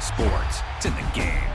sports. It's in the game.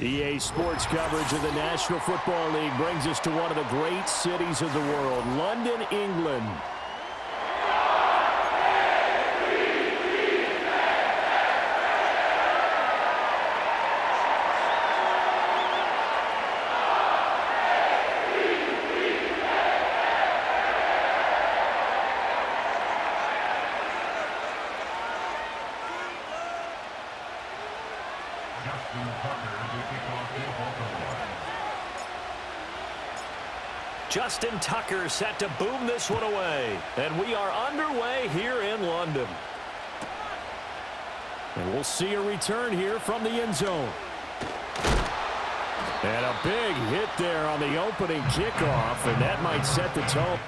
EA Sports coverage of the National Football League brings us to one of the great cities of the world, London, England. Justin Tucker set to boom this one away. And we are underway here in London. And we'll see a return here from the end zone. And a big hit there on the opening kickoff, and that might set the tone.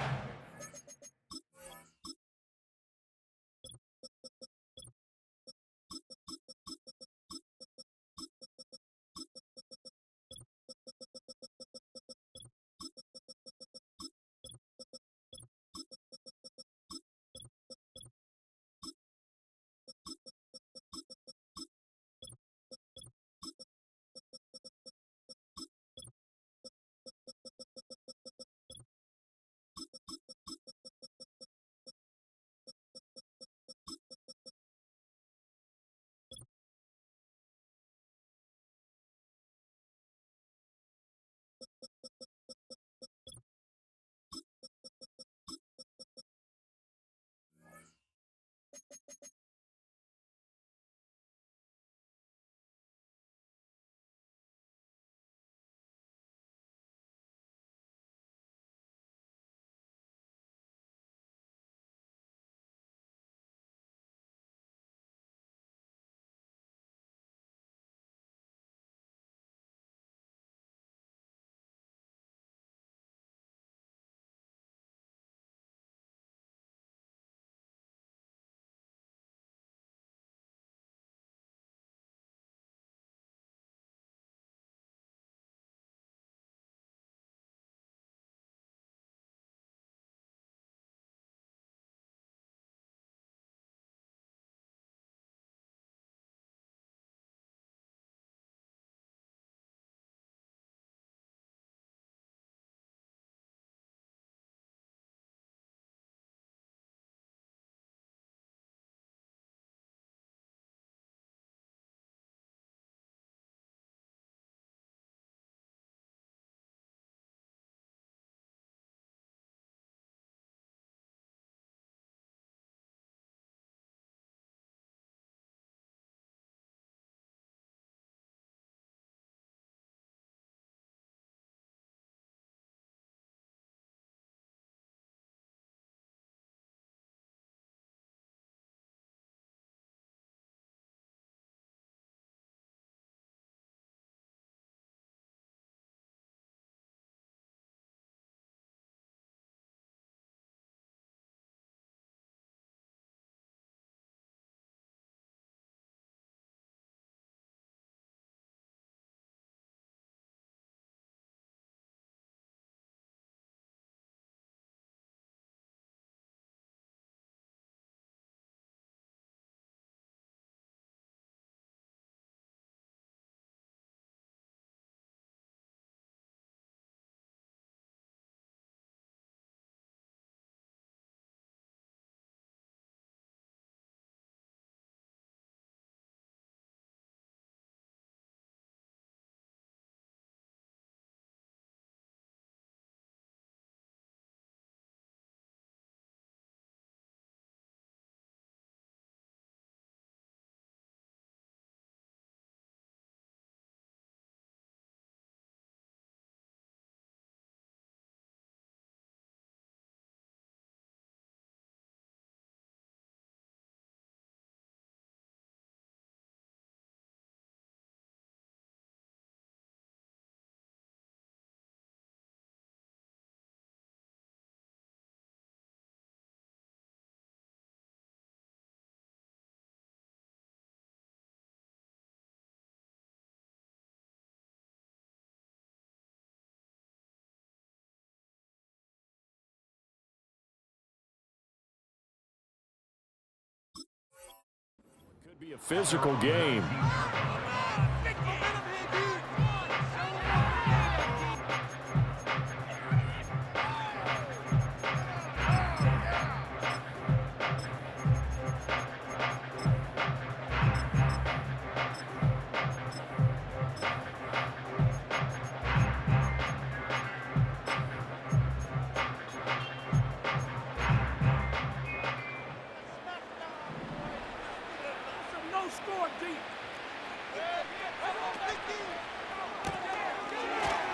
Be a physical game.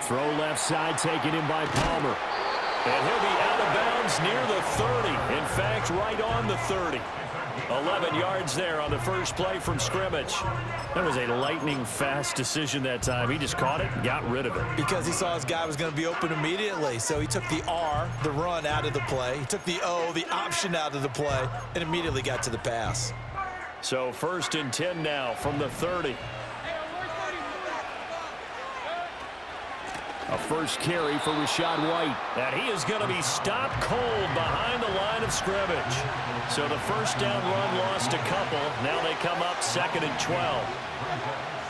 Throw left side taken in by Palmer. And he'll be out of bounds near the 30. In fact, right on the 30. 11 yards there on the first play from scrimmage. That was a lightning-fast decision that time. He just caught it and got rid of it. Because he saw his guy was going to be open immediately. So he took the R, the run, out of the play. He took the O, the option, out of the play, and immediately got to the pass. So 1st and 10 now from the 30. A first carry for Rachaad White. And he is going to be stopped cold behind the line of scrimmage. So the first down run lost a couple. Now they come up 2nd and 12.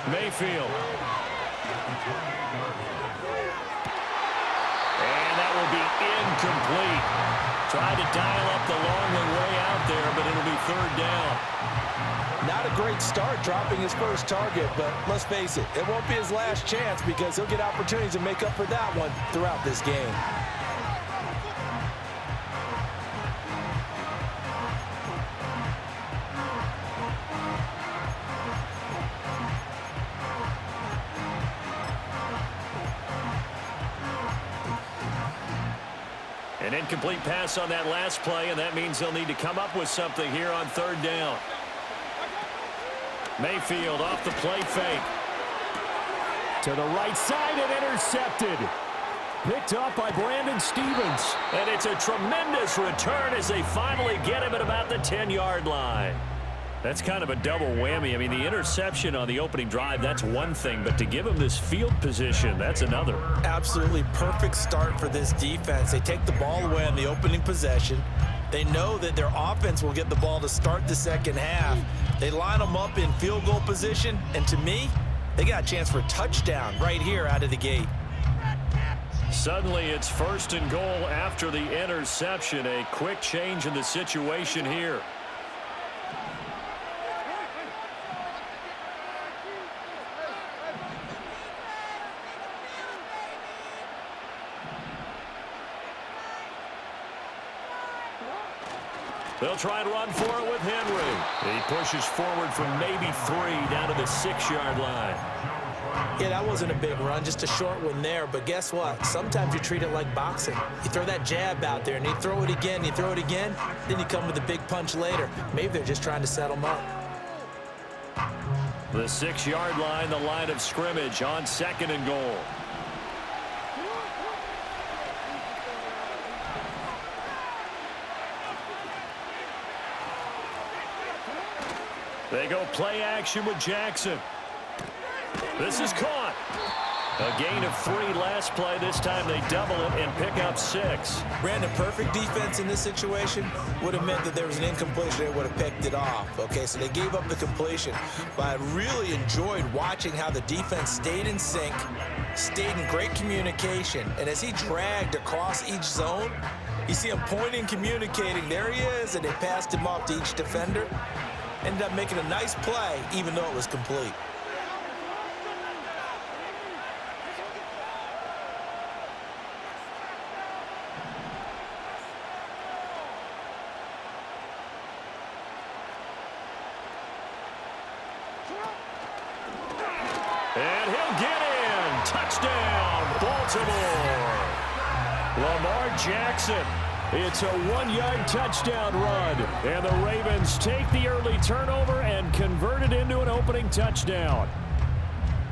Mayfield. And that will be incomplete. Tried to dial up the long way out there, but it'll be 3rd down. Not a great start dropping his first target, but let's face it, it won't be his last chance because he'll get opportunities to make up for that one throughout this game. An incomplete pass on that last play, and that means they'll need to come up with something here on 3rd down. Mayfield off the play fake. To the right side and intercepted. Picked up by Brandon Stephens. And it's a tremendous return as they finally get him at about the 10-yard line. That's kind of a double whammy. I mean, the interception on the opening drive, that's one thing. But to give him this field position, that's another. Absolutely perfect start for this defense. They take the ball away on the opening possession. They know that their offense will get the ball to start the second half. They line them up in field goal position, and to me, they got a chance for a touchdown right here out of the gate. Suddenly, it's 1st and goal after the interception. A quick change in the situation here. They'll try and run for it with Henry. He pushes forward from maybe 3 down to the 6-yard line. Yeah, that wasn't a big run, just a short one there. But guess what? Sometimes you treat it like boxing. You throw that jab out there, and you throw it again, you throw it again, then you come with a big punch later. Maybe they're just trying to set them up. The 6-yard line, the line of scrimmage on 2nd and goal. They go play action with Jackson. This is caught. A gain of 3 last play. This time they double it and pick up 6. Brandon, perfect defense in this situation would have meant that there was an incompletion. They would have picked it off. Okay, so they gave up the completion. But I really enjoyed watching how the defense stayed in sync, stayed in great communication. And as he dragged across each zone, you see him pointing, communicating. There he is, and they passed him off to each defender. Ended up making a nice play, even though it was complete. And he'll get in. Touchdown, Baltimore. Lamar Jackson. It's a 1-yard touchdown run. And the Ravens take the early turnover and convert it into an opening touchdown.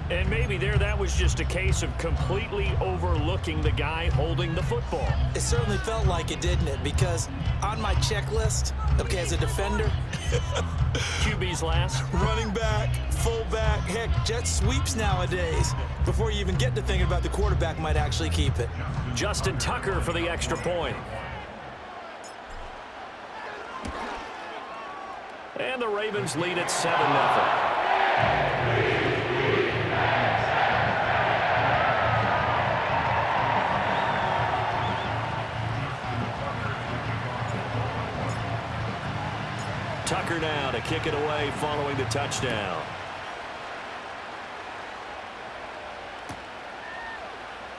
And maybe there that was just a case of completely overlooking the guy holding the football. It certainly felt like it, didn't it? Because on my checklist, okay, as a defender, QB's last. running back, fullback, heck, jet sweeps nowadays. Before you even get to thinking about the quarterback might actually keep it. Justin Tucker for the extra point. And the Ravens lead at 7-0. Tucker now to kick it away following the touchdown.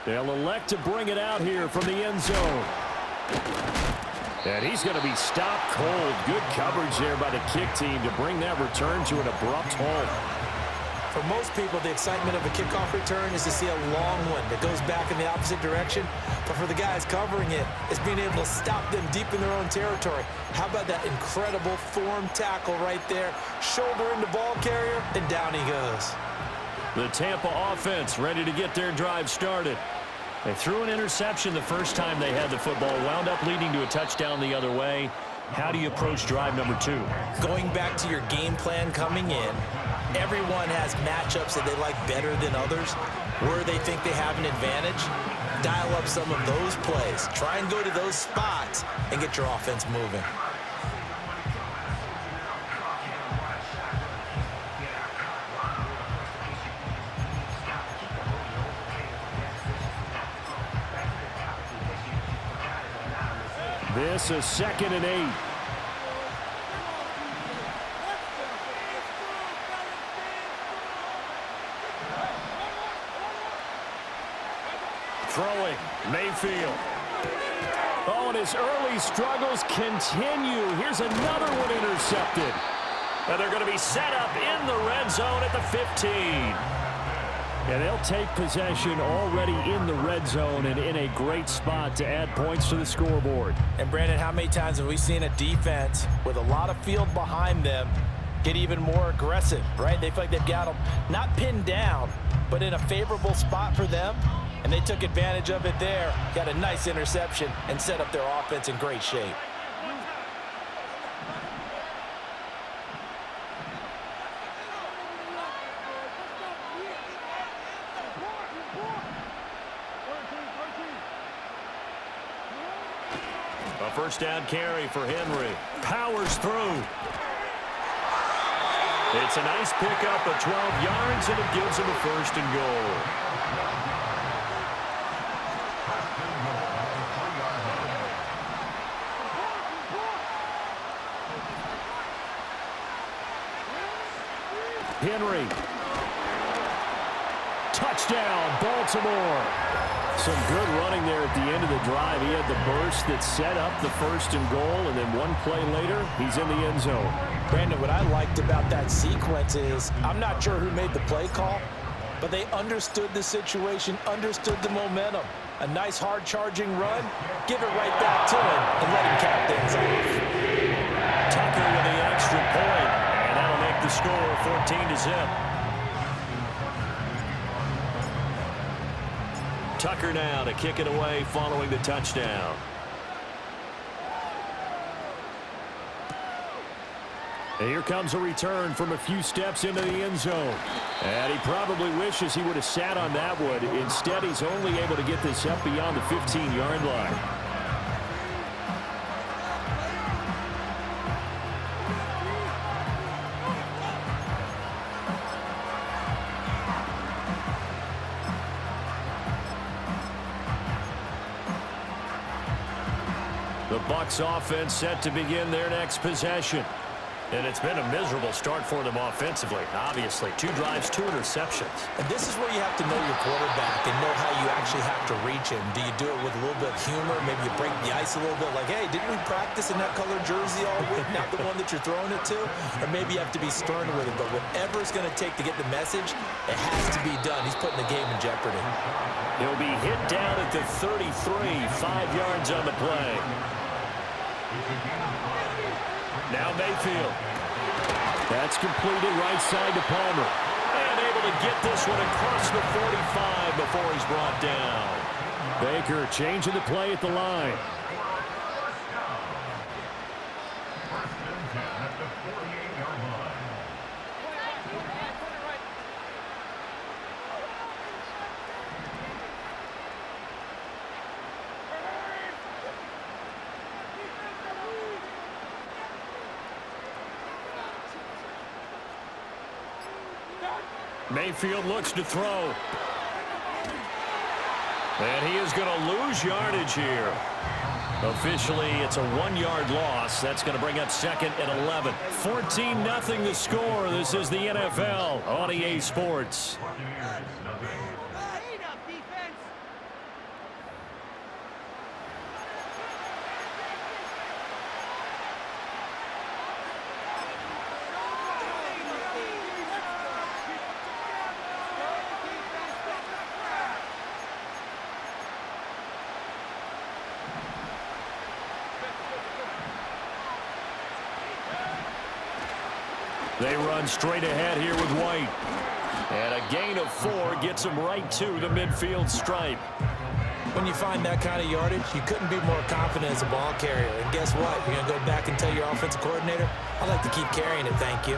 They'll elect to bring it out here from the end zone. And he's going to be stopped cold. Good coverage there by the kick team to bring that return to an abrupt halt. For most people, the excitement of a kickoff return is to see a long one that goes back in the opposite direction. But for the guys covering it, it's being able to stop them deep in their own territory. How about that incredible form tackle right there? Shoulder into ball carrier, and down he goes. The Tampa offense ready to get their drive started. They threw an interception the first time they had the football, wound up leading to a touchdown the other way. How do you approach drive number 2? Going back to your game plan coming in, everyone has matchups that they like better than others, where they think they have an advantage. Dial up some of those plays. Try and go to those spots and get your offense moving. This is 2nd and 8. Throwing, Mayfield. Oh, and his early struggles continue. Here's another one intercepted. And they're going to be set up in the red zone at the 15. And they'll take possession already in the red zone and in a great spot to add points to the scoreboard. And Brandon, how many times have we seen a defense with a lot of field behind them get even more aggressive, right? They feel like they've got them not pinned down, but in a favorable spot for them. And they took advantage of it there, got a nice interception, and set up their offense in great shape. A first down carry for Henry. Powers through. It's a nice pickup of 12 yards, and it gives him a 1st and goal. Henry. Touchdown, Baltimore. Some good running there at the end of the drive. He had the burst that set up the 1st and goal, and then one play later, he's in the end zone. Brandon, what I liked about that sequence is I'm not sure who made the play call, but they understood the situation, understood the momentum. A nice hard-charging run, give it right back to him, and let him cap things off. Tucker with the extra point, and that'll make the score 14-0. Tucker now to kick it away following the touchdown. And here comes a return from a few steps into the end zone. And he probably wishes he would have sat on that one. Instead, he's only able to get this up beyond the 15-yard line. The Bucs offense set to begin their next possession. And it's been a miserable start for them offensively. Obviously, 2 drives, 2 interceptions. And this is where you have to know your quarterback and know how you actually have to reach him. Do you do it with a little bit of humor? Maybe you break the ice a little bit like, hey, didn't we practice in that colored jersey all week? Not the one that you're throwing it to? Or maybe you have to be stern with it. But whatever it's going to take to get the message, it has to be done. He's putting the game in jeopardy. He'll be hit down at the 33, 5 yards on the play. Now Mayfield. That's completed right side to Palmer. And able to get this one across the 45 before he's brought down. Baker changing the play at the line. Mayfield looks to throw. And he is going to lose yardage here. Officially, it's a 1-yard loss. That's going to bring up second and 11. 14-0 the score. This is the NFL on EA Sports. They run straight ahead here with White. And a gain of 4 gets them right to the midfield stripe. When you find that kind of yardage, you couldn't be more confident as a ball carrier. And guess what? You're going to go back and tell your offensive coordinator, I'd like to keep carrying it, thank you.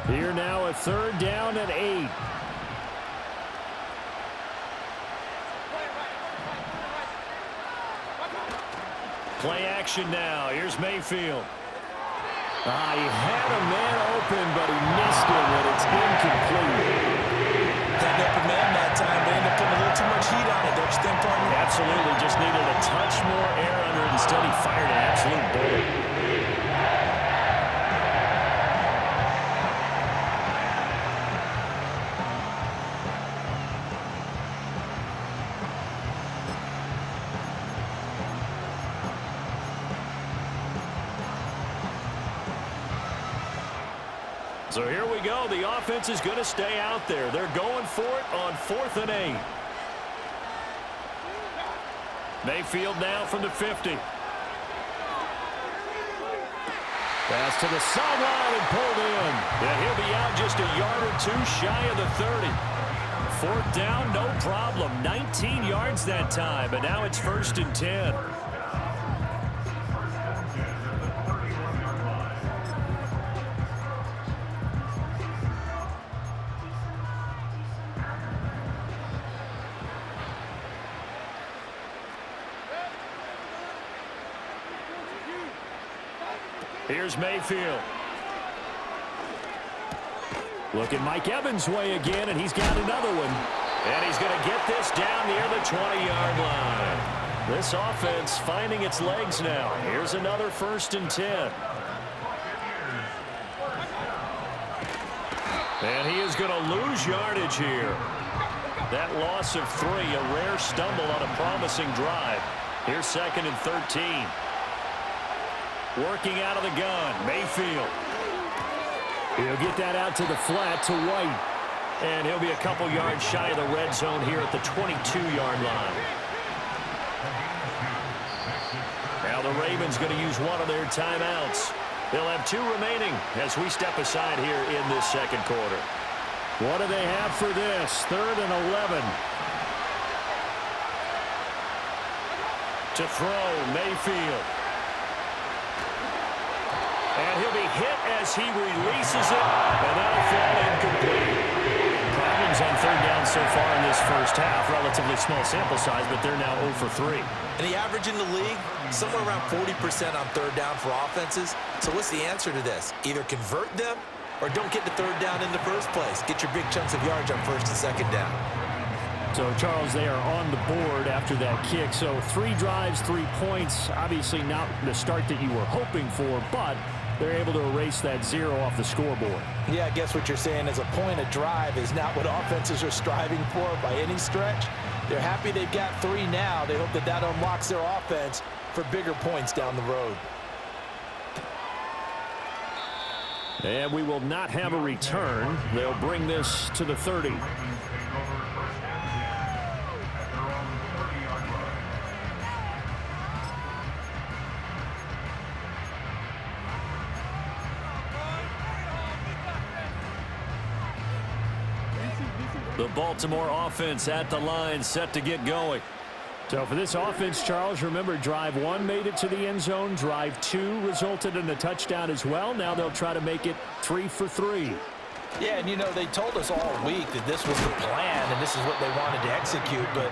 Here now a 3rd down and 8. Play action now. Here's Mayfield. He had a man open, but he missed him, and it's incomplete. That open man that time, but ended up putting a little too much heat on it, don't you think, partner? Absolutely. Just needed a touch more air under it. Instead, he fired an absolute bullet. So here we go. The offense is going to stay out there. They're going for it on 4th and 8. Mayfield now from the 50. Pass to the sideline and pulled in. And he'll be out just a yard or 2 shy of the 30. 4th down, no problem. 19 yards that time, but now it's 1st and 10. Here's Mayfield. Looking Mike Evans' way again, and he's got another one. And he's going to get this down near the 20-yard line. This offense finding its legs now. Here's another 1st and 10. And he is going to lose yardage here. That loss of 3, a rare stumble on a promising drive. Here's 2nd and 13. Working out of the gun, Mayfield. He'll get that out to the flat to White. And he'll be a couple yards shy of the red zone here at the 22-yard line. Now the Ravens going to use one of their timeouts. They'll have 2 remaining as we step aside here in this 2nd quarter. What do they have for this? 3rd and 11. To throw, Mayfield. And he'll be hit as he releases it, and that'll fall incomplete. Problems on 3rd down so far in this first half. Relatively small sample size, but they're now 0 for 3. And the average in the league, somewhere around 40% on 3rd down for offenses. So what's the answer to this? Either convert them or don't get the 3rd down in the first place. Get your big chunks of yards on 1st and 2nd down. So, Charles, they are on the board after that kick. So 3 drives, 3 points. Obviously not the start that you were hoping for, but they're able to erase that 0 off the scoreboard. Yeah, I guess what you're saying is a point a drive is not what offenses are striving for by any stretch. They're happy they've got 3 now. They hope that that unlocks their offense for bigger points down the road. And we will not have a return. They'll bring this to the 30. The Baltimore offense at the line, set to get going. So for this offense, Charles, remember drive 1 made it to the end zone. Drive 2 resulted in a touchdown as well. Now they'll try to make it 3 for 3. Yeah, and you know, they told us all week that this was the plan and this is what they wanted to execute, but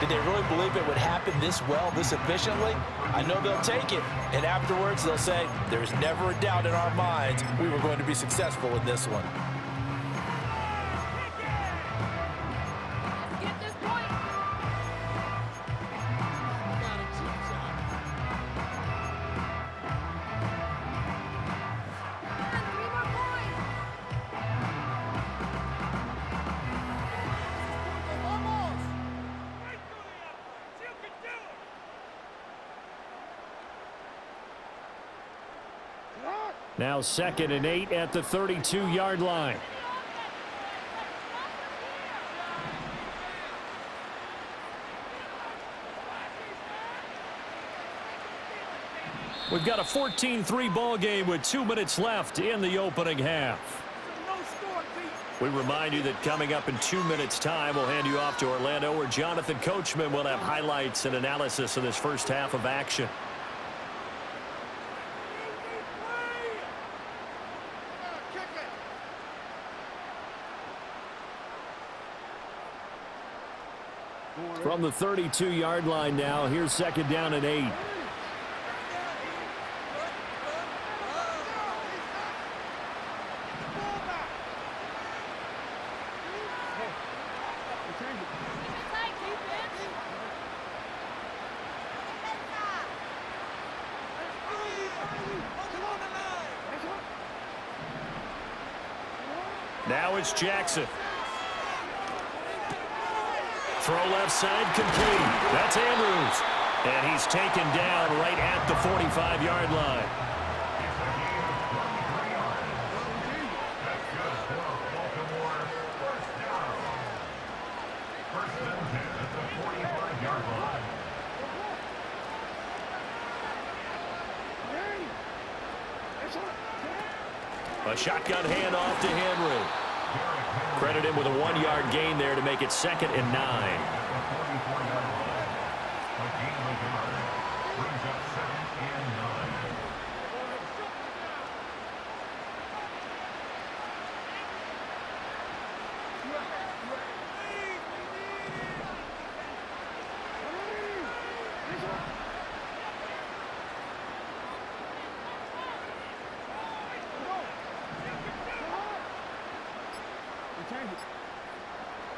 did they really believe it would happen this well, this efficiently? I know they'll take it, and afterwards they'll say, there's never a doubt in our minds we were going to be successful in this one. Now 2nd and 8 at the 32-yard line. We've got a 14-3 ball game with 2 minutes left in the opening half. We remind you that coming up in 2 minutes' time, we'll hand you off to Orlando, where Jonathan Coachman will have highlights and analysis of this first half of action. From the 32-yard line now, here's 2nd down and 8. Now it's Jackson. Throw left side, complete. That's Andrews. And he's taken down right at the 45-yard line. A shotgun handoff to Henry. Credit him with a 1-yard gain there to make it 2nd and 9.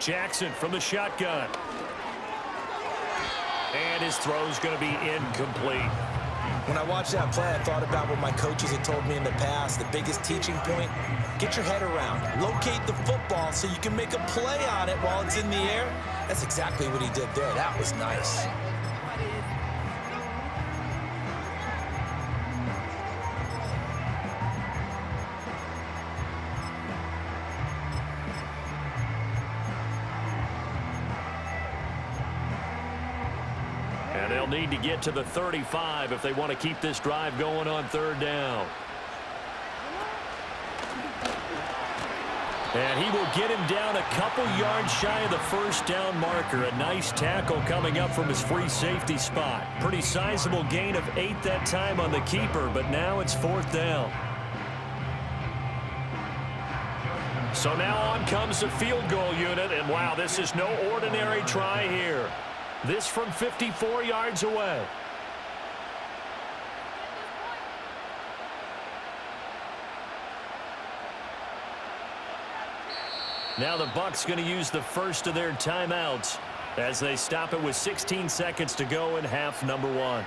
Jackson from the shotgun. And his throw's going to be incomplete. When I watched that play, I thought about what my coaches had told me in the past. The biggest teaching point, get your head around. Locate the football so you can make a play on it while it's in the air. That's exactly what he did there. That was nice. And they'll need to get to the 35 if they want to keep this drive going on 3rd down. And he will get him down a couple yards shy of the 1st down marker. A nice tackle coming up from his free safety spot. Pretty sizable gain of 8 that time on the keeper, but now it's 4th down. So now on comes the field goal unit, and wow, this is no ordinary try here. This from 54 yards away. Now the Bucs going to use the first of their timeouts as they stop it with 16 seconds to go in half number 1.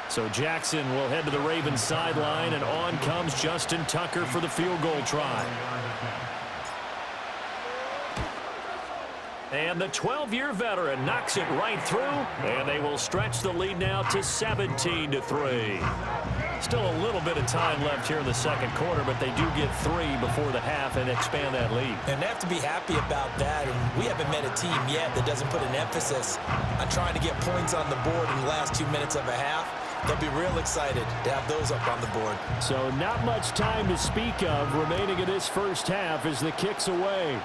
So Jackson will head to the Ravens sideline, and on comes Justin Tucker for the field goal try. And the 12-year veteran knocks it right through, and they will stretch the lead now to 17-3. Still a little bit of time left here in the second quarter, but they do get 3 before the half and expand that lead. And they have to be happy about that. And we haven't met a team yet that doesn't put an emphasis on trying to get points on the board in the last 2 minutes of a half. They'll be real excited to have those up on the board. So not much time to speak of remaining in this first half as the kick's away.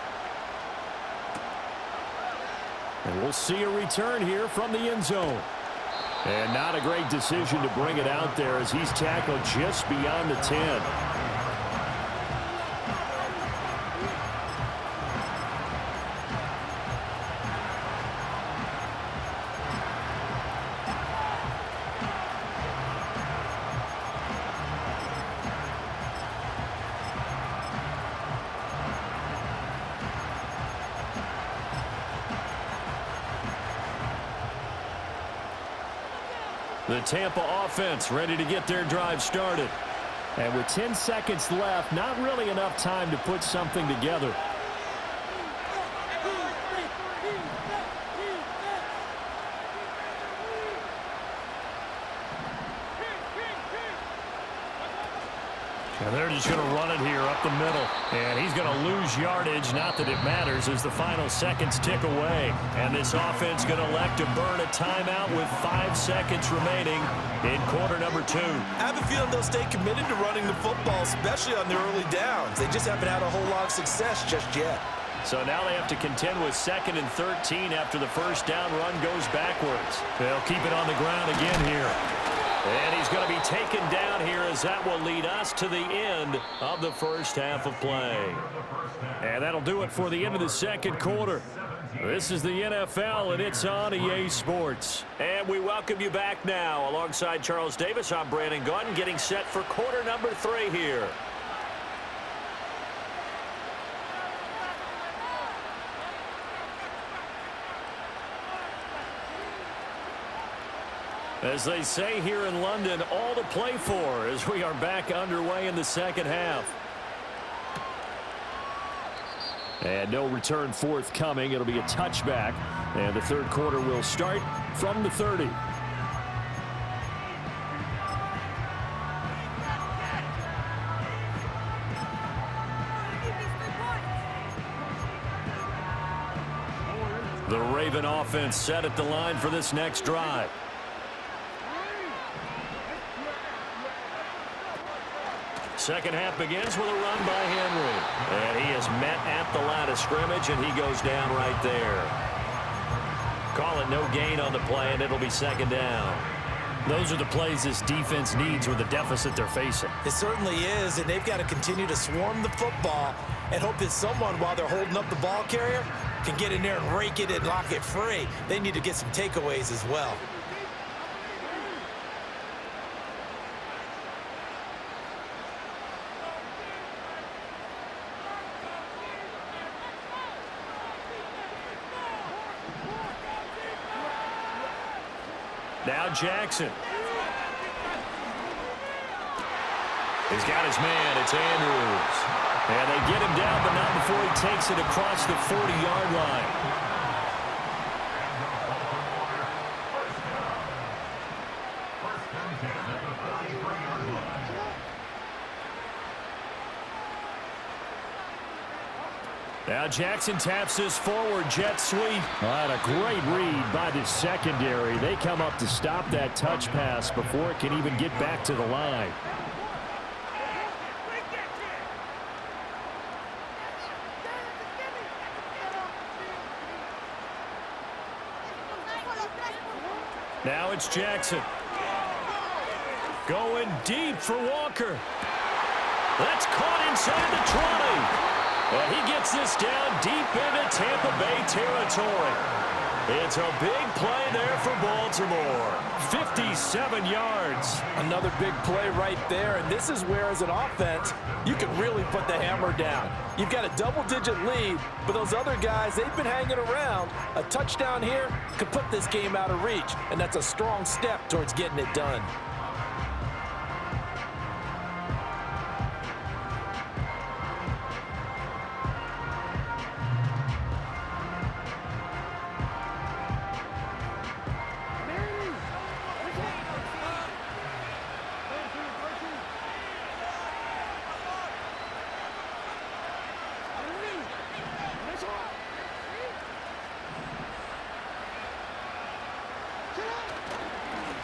And we'll see a return here from the end zone. And not a great decision to bring it out there as he's tackled just beyond the 10. The Tampa offense ready to get their drive started. And with 10 seconds left, not really enough time to put something together. And they're just going to run it here up the middle. And he's going to lose yardage. Not that it matters as the final seconds tick away. And this offense going to elect to burn a timeout with 5 seconds remaining in quarter number 2. I have a feeling they'll stay committed to running the football, especially on the early downs. They just haven't had a whole lot of success just yet. So now they have to contend with 2nd and 13 after the first down run goes backwards. They'll keep it on the ground again here. And he's going to be taken down here as that will lead us to the end of the first half of play. And that'll do it for the end of the second quarter. This is the NFL, and it's on EA Sports. And we welcome you back now. Alongside Charles Davis, I'm Brandon Gaudin, getting set for quarter number 3 here. As they say here in London, all to play for as we are back underway in the second half. And no return forthcoming. It'll be a touchback. And the third quarter will start from the 30. The Raven offense set at the line for this next drive. Second half begins with a run by Henry. And he is met at the line of scrimmage, and he goes down right there. Call it no gain on the play, and it'll be second down. Those are the plays this defense needs with the deficit they're facing. It certainly is, and they've got to continue to swarm the football and hope that someone, while they're holding up the ball carrier, can get in there and rake it and lock it free. They need to get some takeaways as well. Now Jackson. He's got his man. It's Andrews. And they get him down, but not before he takes it across the 40-yard line. Now Jackson taps this forward jet sweep. And a great read by the secondary. They come up to stop that touch pass before it can even get back to the line. Now it's Jackson. Going deep for Walker. That's caught inside the 20. And he gets this down deep into Tampa Bay territory. It's a big play there for Baltimore. 57 yards. Another big play right there, and this is where, as an offense, you can really put the hammer down. You've got a double-digit lead, but those other guys, they've been hanging around. A touchdown here could put this game out of reach, and that's a strong step towards getting it done.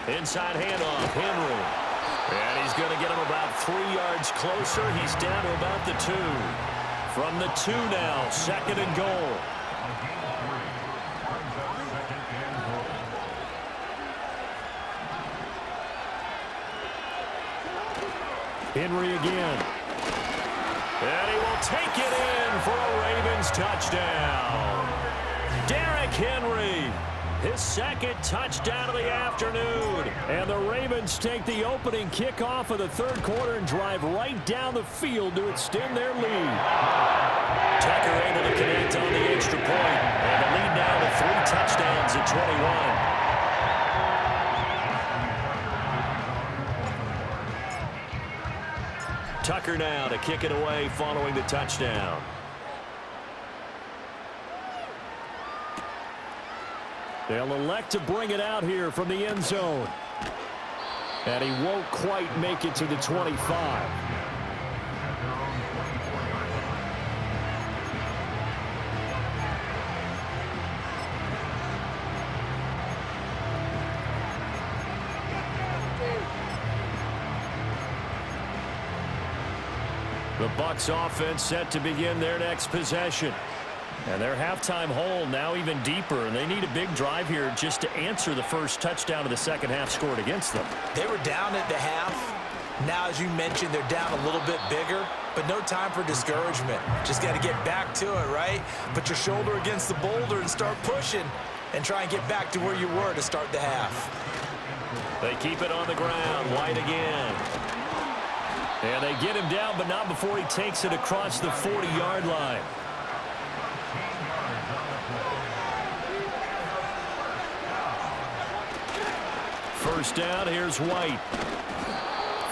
Inside handoff, Henry. And he's going to get him about 3 yards closer. He's down to about the 2. From the 2 now, 2nd and goal. Henry again. And he will take it in for a Ravens touchdown. Derrick Henry, his 2nd touchdown of the afternoon. And the Ravens take the opening kickoff of the 3rd quarter and drive right down the field to extend their lead. Tucker able to connect on the extra point. And the lead now to 3 touchdowns at 21. Tucker now to kick it away following the touchdown. They'll elect to bring it out here from the end zone. And he won't quite make it to the 25. The Bucs offense set to begin their next possession. And their halftime hole now even deeper, and they need a big drive here just to answer the first touchdown of the second half scored against them. They were down at the half. Now, as you mentioned, they're down a little bit bigger, but no time for discouragement. Just got to get back to it, right? Put your shoulder against the boulder and start pushing and try and get back to where you were to start the half. They keep it on the ground. White again. And they get him down, but not before he takes it across the 40-yard line. First down, here's White.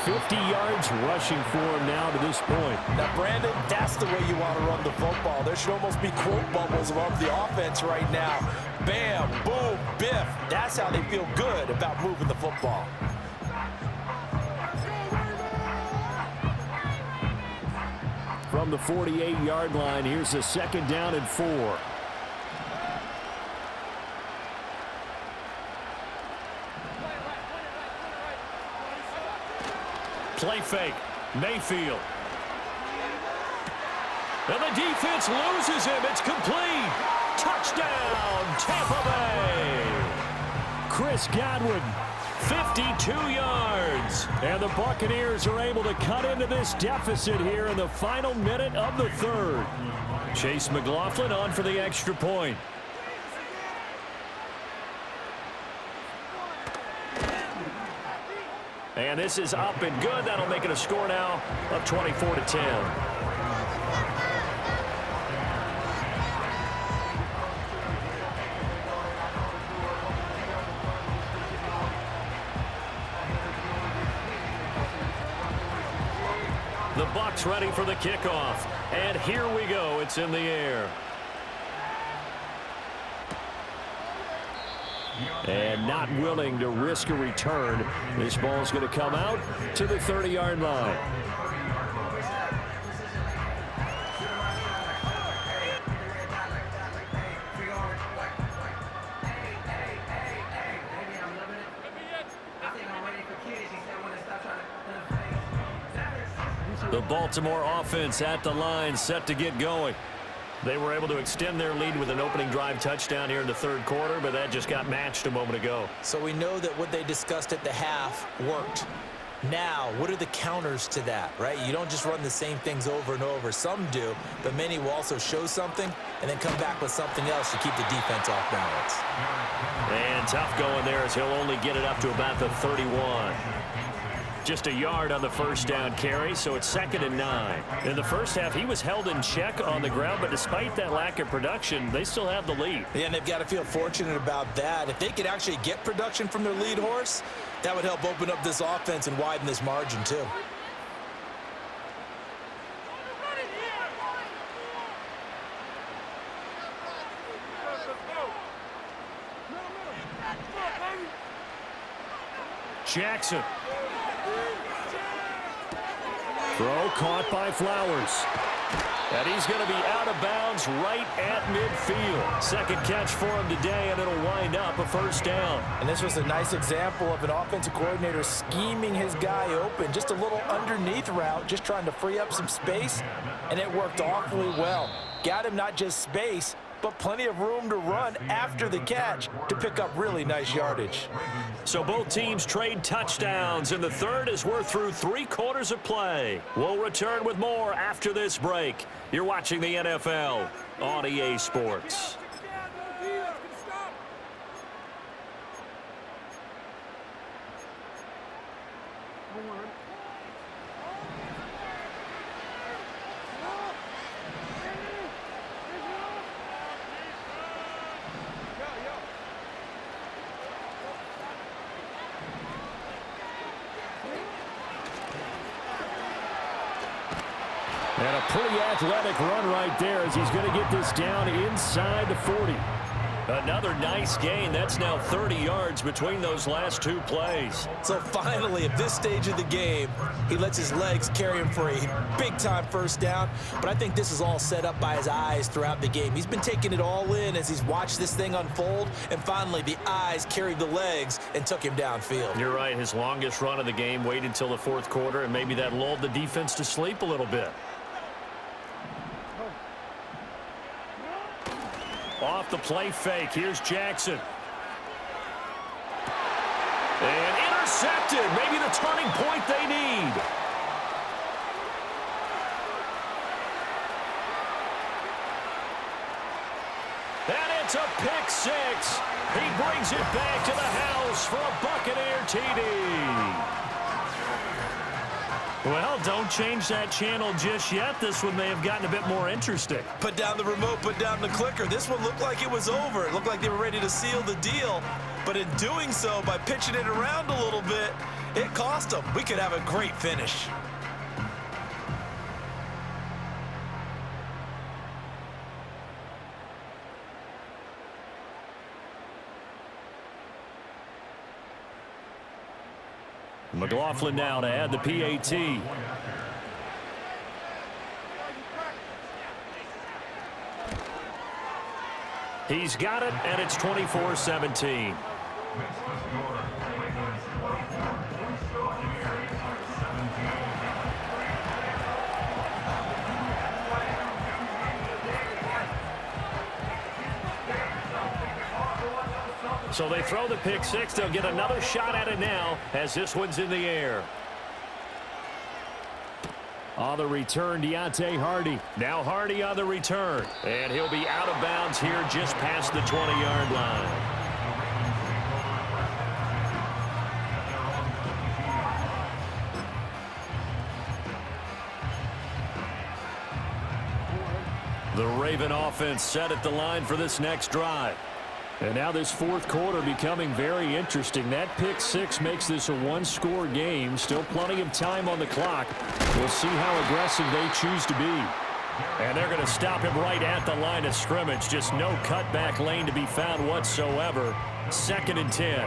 50 yards rushing for him now to this point. Now, Brandon, that's the way you want to run the football. There should almost be quote bubbles above the offense right now. Bam, boom, biff. That's how they feel good about moving the football. From the 48-yard line, here's a 2nd down and 4. Play fake. Mayfield. And the defense loses him. It's complete. Touchdown, Tampa Bay. Chris Godwin, 52 yards. And the Buccaneers are able to cut into this deficit here in the final minute of the 3rd. Chase McLaughlin on for the extra point. And this is up and good. That'll make it a score now of 24-10. The Bucs ready for the kickoff. And here we go. It's in the air. And not willing to risk a return. This ball's going to come out to the 30-yard line. The Baltimore offense at the line, set to get going. They were able to extend their lead with an opening drive touchdown here in the 3rd quarter, but that just got matched a moment ago. So we know that what they discussed at the half worked. Now, what are the counters to that, right? You don't just run the same things over and over. Some do, but many will also show something and then come back with something else to keep the defense off balance. And tough going there as he'll only get it up to about the 31. Just a yard on the first down carry, so it's 2nd and 9. In the first half, he was held in check on the ground, but despite that lack of production, they still have the lead. Yeah, and they've got to feel fortunate about that. If they could actually get production from their lead horse, that would help open up this offense and widen this margin, too. Jackson. Throw caught by Flowers. And he's going to be out of bounds right at midfield. Second catch for him today, and it'll wind up a first down. And this was a nice example of an offensive coordinator scheming his guy open. Just a little underneath route, just trying to free up some space, and it worked awfully well. Got him not just space, but plenty of room to run after the catch to pick up really nice yardage. So both teams trade touchdowns in the third as we're through 3 quarters of play. We'll return with more after this break. You're watching the NFL on EA Sports. And a pretty athletic run right there as he's going to get this down inside the 40. Another nice gain. That's now 30 yards between those last 2 plays. So finally, at this stage of the game, he lets his legs carry him for a big-time first down. But I think this is all set up by his eyes throughout the game. He's been taking it all in as he's watched this thing unfold. And finally, the eyes carried the legs and took him downfield. You're right. His longest run of the game waited till the 4th quarter, and maybe that lulled the defense to sleep a little bit. Off the play fake. Here's Jackson. And intercepted. Maybe the turning point they need. And it's a pick 6. He brings it back to the house for a Buccaneer TD. Well, don't change that channel just yet. This one may have gotten a bit more interesting. Put down the remote, put down the clicker. This one looked like it was over. It looked like they were ready to seal the deal. But in doing so, by pitching it around a little bit, it cost them. We could have a great finish. McLaughlin now to add the PAT. He's got it, and it's 24-17. So they throw the pick 6. They'll get another shot at it now as this one's in the air. On the return, Deontay Hardy. Now Hardy on the return. And he'll be out of bounds here just past the 20-yard line. The Raven offense set at the line for this next drive. And now this 4th quarter becoming very interesting. That pick 6 makes this a 1-score game. Still plenty of time on the clock. We'll see how aggressive they choose to be. And they're going to stop him right at the line of scrimmage. Just no cutback lane to be found whatsoever. 2nd and 10.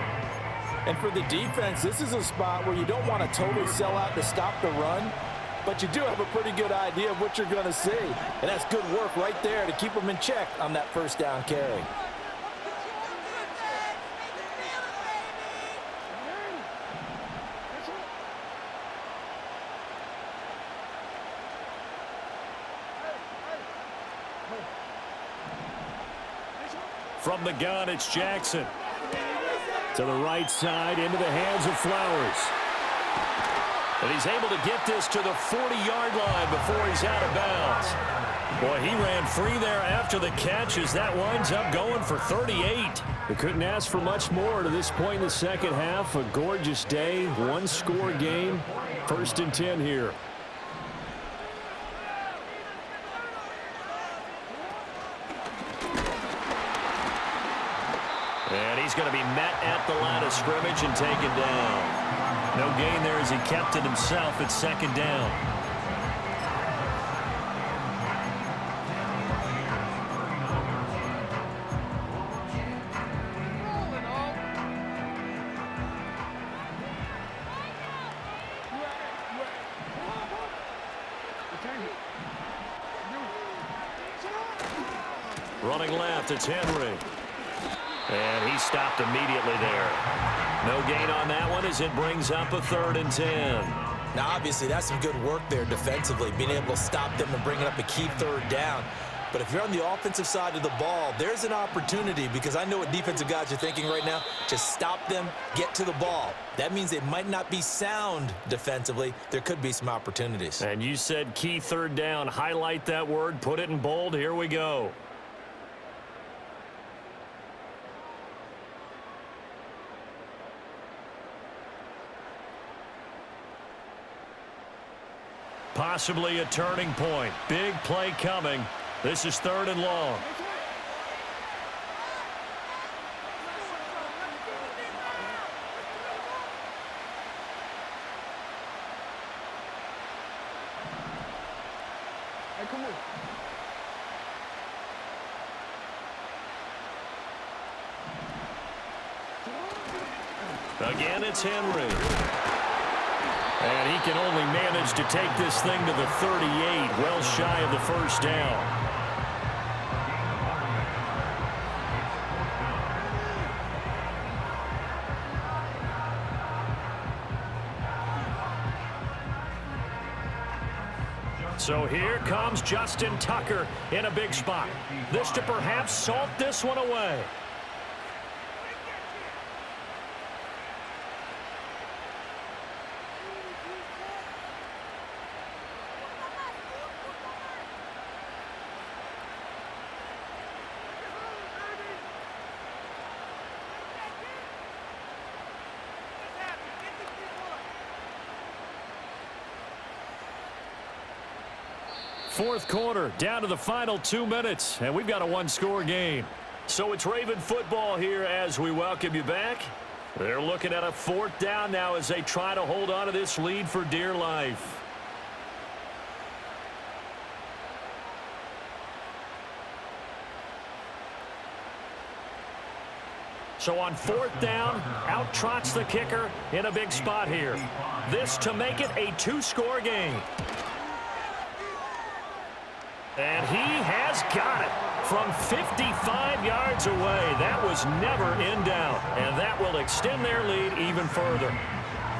And for the defense, this is a spot where you don't want to totally sell out to stop the run, but you do have a pretty good idea of what you're going to see. And that's good work right there to keep them in check on that first down carry. From the gun, it's Jackson. To the right side, into the hands of Flowers. And he's able to get this to the 40-yard line before he's out of bounds. Boy, he ran free there after the catch as that winds up going for 38. They couldn't ask for much more to this point in the second half. A gorgeous day, 1-score game. 1st and 10 here. And he's going to be met at the line of scrimmage and taken down. No gain there as he kept it himself at 2nd down. Running left, it's Henry. And he stopped immediately there. No gain on that one as it brings up a 3rd and 10. Now, obviously, that's some good work there defensively, being able to stop them and bringing up a key 3rd down. But if you're on the offensive side of the ball, there's an opportunity, because I know what defensive guys are thinking right now. Just stop them, get to the ball. That means they might not be sound defensively. There could be some opportunities. And you said key 3rd down. Highlight that word, put it in bold. Here we go. Possibly a turning point. Big play coming. This is 3rd and long. Hey, come on. Again, it's Henry. And he can only manage to take this thing to the 38, well shy of the 1st down. So here comes Justin Tucker in a big spot. This to perhaps salt this one away. Fourth quarter, down to the final 2 minutes, and we've got a 1-score game. So it's Raven football here as we welcome you back. They're looking at a 4th down now as they try to hold on to this lead for dear life. So on 4th down, out trots the kicker in a big spot here. This to make it a 2-score game. And he has got it from 55 yards away. That was never in doubt. And that will extend their lead even further.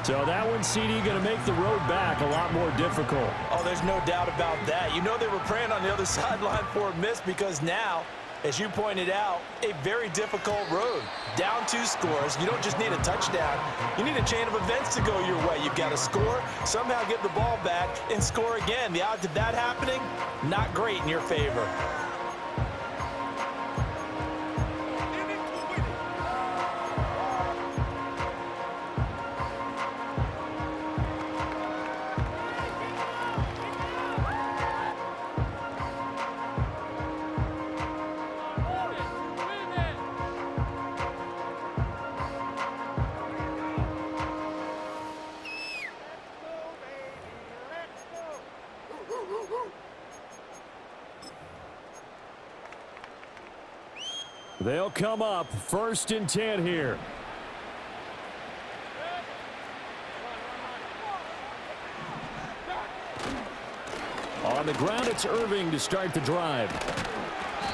So that one, CD, going to make the road back a lot more difficult. Oh, there's no doubt about that. You know they were praying on the other sideline for a miss, because now, as you pointed out, a very difficult road. Down 2 scores. You don't just need a touchdown. You need a chain of events to go your way. You've got to score, somehow get the ball back, and score again. The odds of that happening, not great in your favor. They'll come up 1st and 10 here. On the ground, it's Irving to start the drive.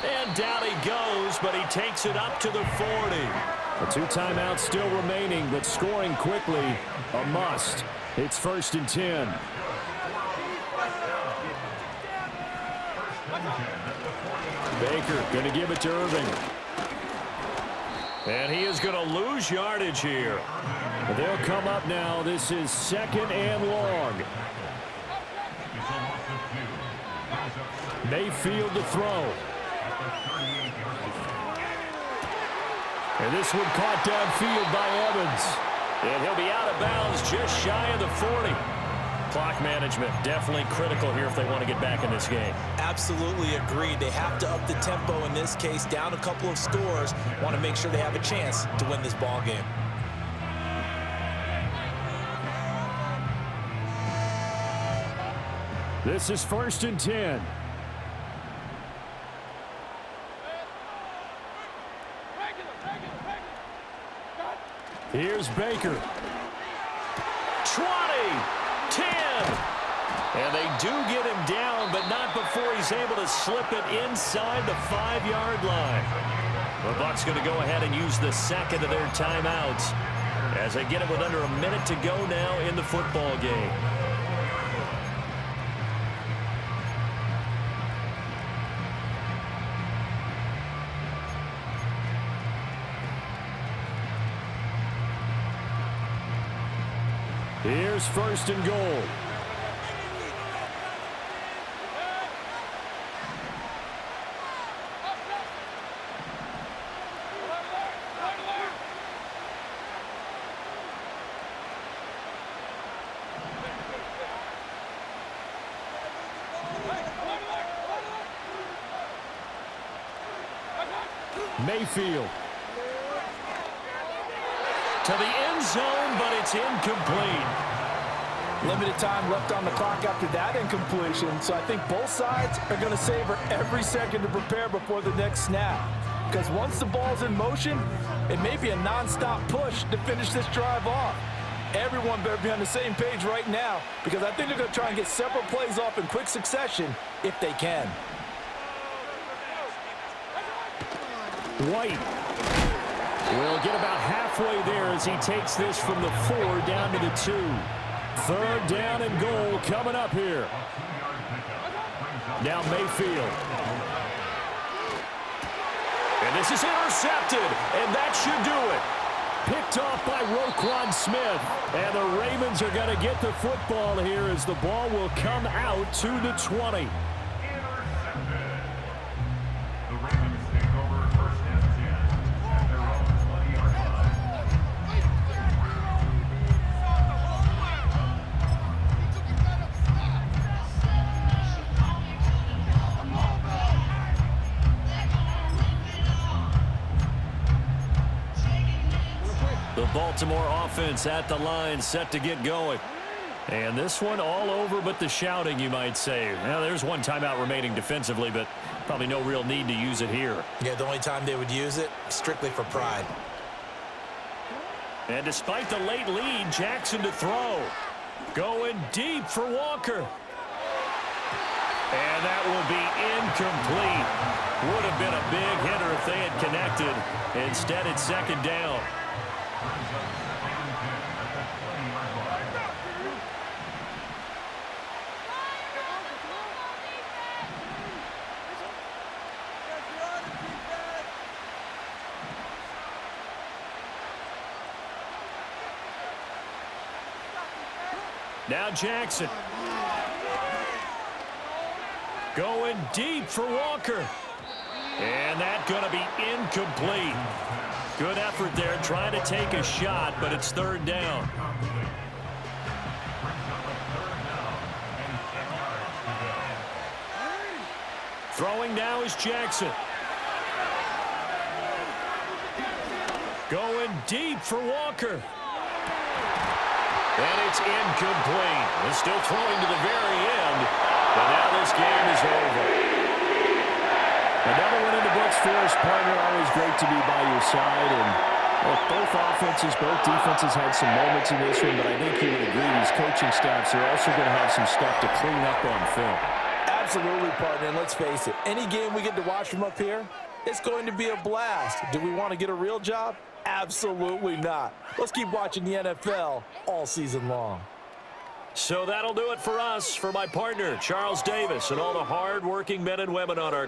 And down he goes, but he takes it up to the 40. The 2 timeouts still remaining, but scoring quickly, a must. It's 1st and 10. Baker going to give it to Irving. And he is going to lose yardage here. They'll come up now. This is 2nd and long. Mayfield to throw. And this one caught downfield by Evans. And he'll be out of bounds just shy of the 40. Clock management definitely critical here if they want to get back in this game. Absolutely agreed. They have to up the tempo in this case, down a couple of scores. Want to make sure they have a chance to win this ball game. This is 1st and 10. Here's Baker. 20, 10, And they do get him down, but not before he's able to slip it inside the 5-yard line. The Bucs going to go ahead and use the second of their timeouts as they get it with under a minute to go now in the football game. Here's first and goal. Mayfield to the end zone, but it's incomplete. Limited time left on the clock after that incompletion, so I think both sides are going to savor every second to prepare before the next snap. Because once the ball's in motion, it may be a non-stop push to finish this drive off. Everyone better be on the same page right now, because I think they're going to try and get several plays off in quick succession if they can. White will get about halfway there as he takes this from the 4 down to the 2. Third down and goal coming up here. Now Mayfield. And this is intercepted, and that should do it. Picked off by Roquan Smith. And the Ravens are going to get the football here as the ball will come out to the 20. Baltimore offense at the line, set to get going. And this one all over but the shouting, you might say. Now, there's one timeout remaining defensively, but probably no real need to use it here. Yeah, the only time they would use it, strictly for pride. And despite the late lead, Jackson to throw. Going deep for Walker. And that will be incomplete. Would have been a big hitter if they had connected. Instead, it's second down. Now Jackson. Going deep for Walker. And that's going to be incomplete. Good effort there, trying to take a shot, but it's third down. Throwing now is Jackson. Going deep for Walker. And it's incomplete. It's still throwing to the very end, but now this game is over. Another one in the books for his partner. Always great to be by your side. And look, both offenses, both defenses had some moments in this one, but I think you would agree these coaching staffs are also going to have some stuff to clean up on film. Absolutely, partner. And let's face it, any game we get to watch from up here, it's going to be a blast. Do we want to get a real job? Absolutely not. Let's keep watching the NFL all season long. So that'll do it for us. For my partner, Charles Davis, and all the hard-working men and women on our